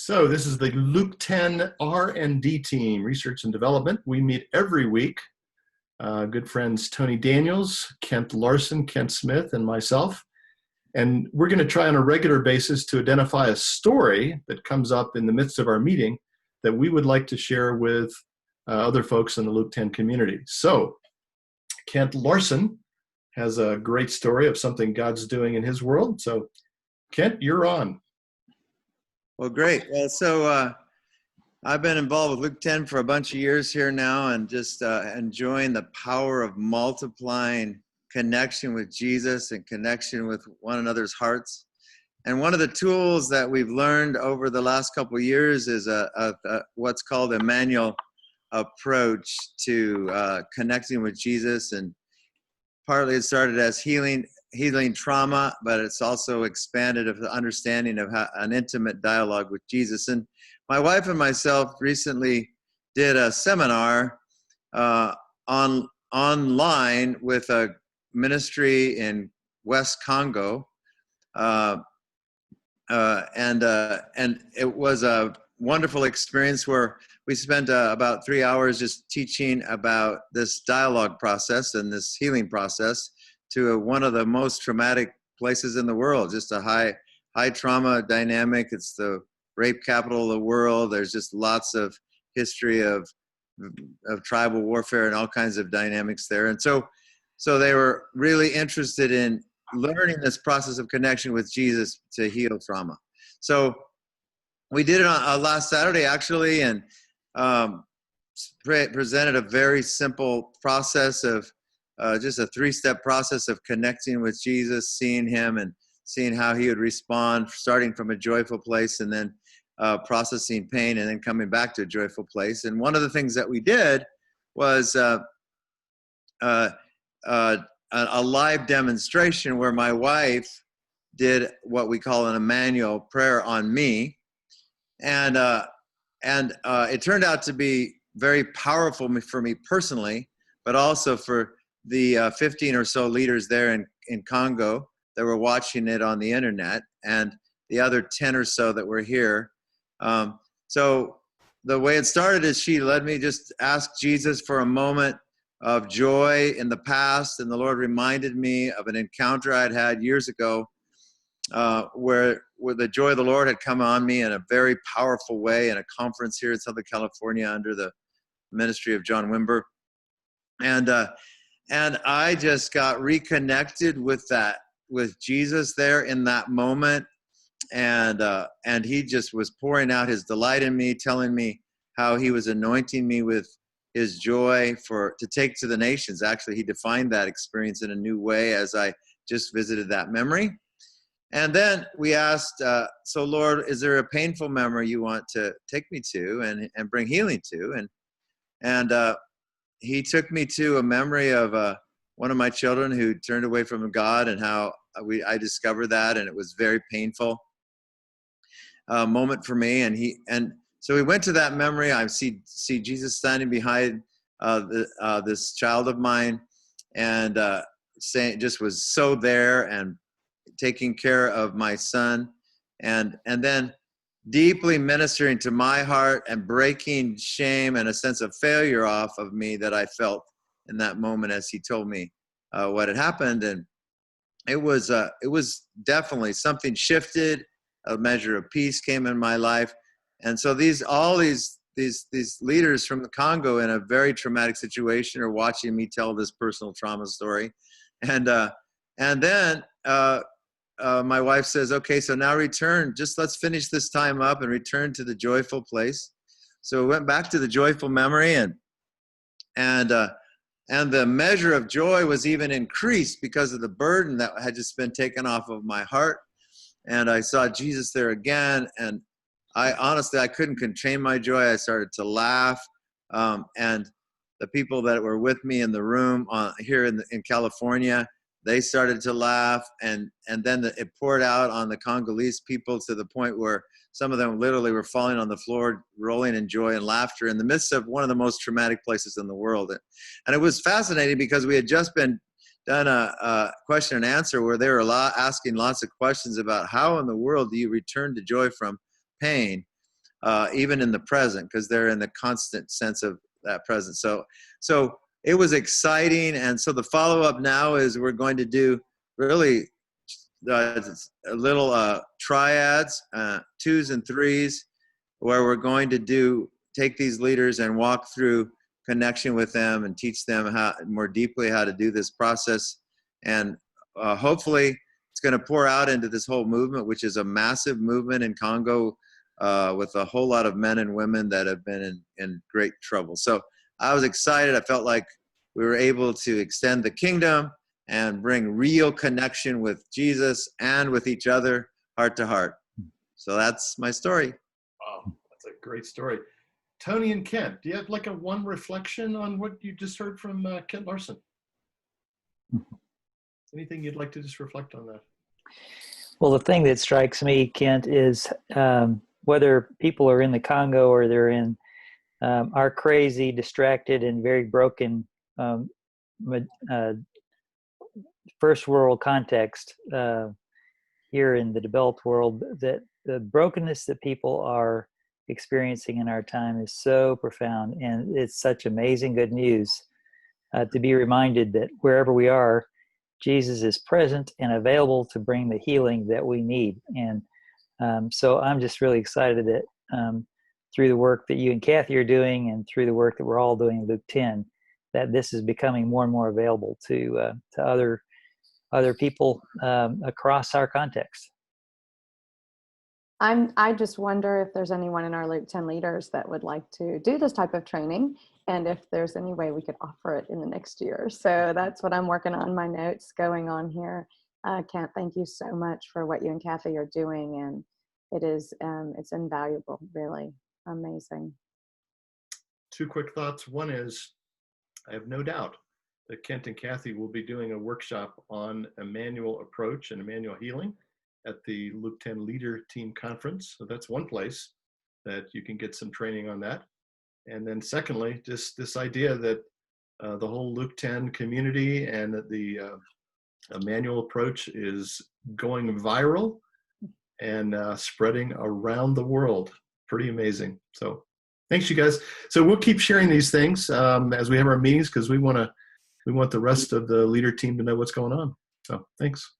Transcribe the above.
So this is the Luke 10 R&D team, research and development. We meet every week. Good friends Tony Daniels, Kent Larson, Kent Smith, and myself. And we're going to try on a regular basis to identify a story that comes up in the midst of our meeting that we would like to share with other folks in the Luke 10 community. So Kent Larson has a great story of something God's doing in his world. So Kent, you're on. Well, great. Well, I've been involved with Luke 10 for a bunch of years here now, and just enjoying the power of multiplying connection with Jesus and connection with one another's hearts. And one of the tools that we've learned over the last couple of years is what's called Immanuel approach to connecting with Jesus. And partly it started as healing trauma, but it's also expanded of the understanding of an intimate dialogue with Jesus. And my wife and myself recently did a seminar online with a ministry in West Congo, and it was a wonderful experience where we spent about 3 hours just teaching about this dialogue process and this healing process to one of the most traumatic places in the world, just a high trauma dynamic. It's the rape capital of the world. There's just lots of history of tribal warfare and all kinds of dynamics there. And so they were really interested in learning this process of connection with Jesus to heal trauma. So we did it on last Saturday, actually, and presented a very simple process of just a 3-step process of connecting with Jesus, seeing him and seeing how he would respond, starting from a joyful place and then processing pain and then coming back to a joyful place. And one of the things that we did was a live demonstration where my wife did what we call an Immanuel Prayer on me. And it turned out to be very powerful for me personally, but also for the 15 or so leaders there in Congo that were watching it on the internet, and the other 10 or so that were here. So the way it started is she let me just ask Jesus for a moment of joy in the past, and the Lord reminded me of an encounter I'd had years ago where the joy of the Lord had come on me in a very powerful way in a conference here in Southern California under the ministry of John Wimber. And I just got reconnected with Jesus there in that moment. And he just was pouring out his delight in me, telling me how he was anointing me with his joy to take to the nations. Actually, he defined that experience in a new way as I just visited that memory. And then we asked, so Lord, is there a painful memory you want to take me to and bring healing to? And he took me to a memory of one of my children who turned away from God, and how I discovered that, and it was very painful moment for me. And so we went to that memory. I see Jesus standing behind this child of mine, and saying, just was so there and taking care of my son, and then deeply ministering to my heart and breaking shame and a sense of failure off of me that I felt in that moment as he told me what had happened. And it was definitely something shifted. A measure of peace came in my life. And so all these leaders from the Congo in a very traumatic situation are watching me tell this personal trauma story. And then my wife says, okay, so now return. Just let's finish this time up and return to the joyful place. So we went back to the joyful memory, and the measure of joy was even increased because of the burden that had just been taken off of my heart. And I saw Jesus there again, and I couldn't contain my joy. I started to laugh, and the people that were with me in the room here in California, they started to laugh, and then it poured out on the Congolese people to the point where some of them literally were falling on the floor, rolling in joy and laughter in the midst of one of the most traumatic places in the world. And it was fascinating because we had just been done a question and answer where they were asking lots of questions about how in the world do you return to joy from pain. even in the present, because they're in the constant sense of that present. So it was exciting. And so the follow-up now is we're going to do really a little triads, 2s and 3s, where we're going to take these leaders and walk through connection with them and teach them how more deeply how to do this process. And hopefully it's going to pour out into this whole movement, which is a massive movement in Congo, with a whole lot of men and women that have been in great trouble. So I was excited. I felt like we were able to extend the kingdom and bring real connection with Jesus and with each other, heart to heart. So that's my story. Wow, that's a great story. Tony and Kent, do you have like a one reflection on what you just heard from Kent Larson? Anything you'd like to just reflect on that? Well, the thing that strikes me, Kent, is whether people are in the Congo or they're in our crazy, distracted, and very broken first world context here in the developed world, that the brokenness that people are experiencing in our time is so profound, and it's such amazing good news to be reminded that wherever we are, Jesus is present and available to bring the healing that we need. And so I'm just really excited that through the work that you and Kathy are doing, and through the work that we're all doing in Luke 10, that this is becoming more and more available to other people across our context. I just wonder if there's anyone in our Luke 10 leaders that would like to do this type of training, and if there's any way we could offer it in the next year. So that's what I'm working on, my notes going on here. Kent, thank you so much for what you and Kathy are doing, and it's invaluable, really amazing. 2 quick thoughts. One is, I have no doubt that Kent and Kathy will be doing a workshop on Immanuel approach and Immanuel healing at the Luke 10 Leader Team Conference. So that's one place that you can get some training on that. And then secondly, just this idea that the whole Luke 10 community and that the Immanuel approach is going viral and spreading around the world. Pretty amazing. So thanks, you guys. So we'll keep sharing these things as we have our meetings, because we want the rest of the leader team to know what's going on. So thanks.